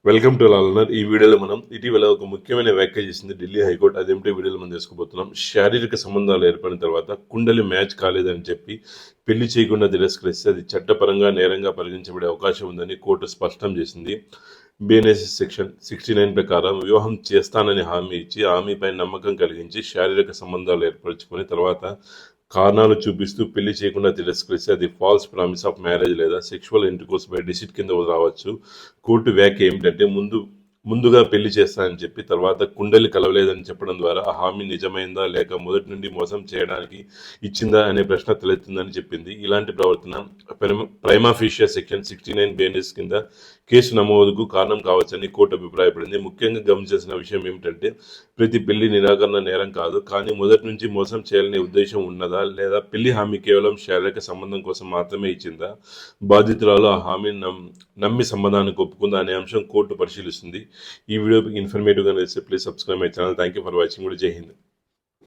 Welcome to లాలనర్. ఈ వీడియోలో మనం ఇటీవల ఒక ముఖ్యమైన వ్యాఖ్య చేసింది ఢిల్లీ హైకోర్టు. అదేమిటో వీడియోలో మనం తెలుసుకోబోతున్నాం. శారీరక సంబంధాలు ఏర్పడిన తర్వాత కుండలి మ్యాచ్ కాలేదని చెప్పి పెళ్లి చేయకుండా తిరస్కరిస్తే అది చట్టపరంగా నేరంగా పరిగణించబడే అవకాశం ఉందని కోర్టు స్పష్టం చేసింది. బిఎన్ఎస్ సెక్షన్ 69 ప్రకారం వివాహం చేస్తానని హామీ ఇచ్చి హామీపై నమ్మకం కలిగించి శారీరక సంబంధాలు ఏర్పరచుకొని తర్వాత కారణాలు చూపిస్తూ పెళ్లి చేయకుండా తిరస్కరిస్తే అది ఫాల్స్ ప్రామిస్ ఆఫ్ మ్యారేజ్ లేదా సెక్షువల్ ఇంటర్కోర్స్ బై డిసిట్ కింద రావచ్చు. కోర్టు వ్యాఖ్య ఏమిటంటే ముందుగా పెళ్లి చేస్తానని చెప్పి తర్వాత కుండలి కలవలేదని చెప్పడం ద్వారా ఆ హామీ నిజమైందా లేక మొదటి నుండి మోసం చేయడానికి ఇచ్చిందా అనే ప్రశ్న తలెత్తుందని చెప్పింది. ఇలాంటి ప్రవర్తన ప్రైమా ఫేషియా సెక్షన్ 69 బిఎన్ఎస్ కింద కేసు నమోదుకు కారణం కావచ్చని కోర్టు అభిప్రాయపడింది. ముఖ్యంగా గమనించాల్సిన విషయం ఏమిటంటే ప్రతి పెళ్లి నిరాకరణ నేరం కాదు, కానీ మొదటి నుంచి మోసం చేయాలనే ఉద్దేశం ఉన్నదా లేదా పెళ్లి హామీ కేవలం శారీరక సంబంధం కోసం మాత్రమే ఇచ్చిందా, బాధితురాలు ఆ హామీని నమ్మి సంబంధానికి ఒప్పుకుందా అనే అంశం కోర్టు పరిశీలిస్తుంది. ఈ వీడియో ఇన్ఫర్మేటివ్గా నచ్చితే please subscribe my channel. Thank you for watching. జై హింద్.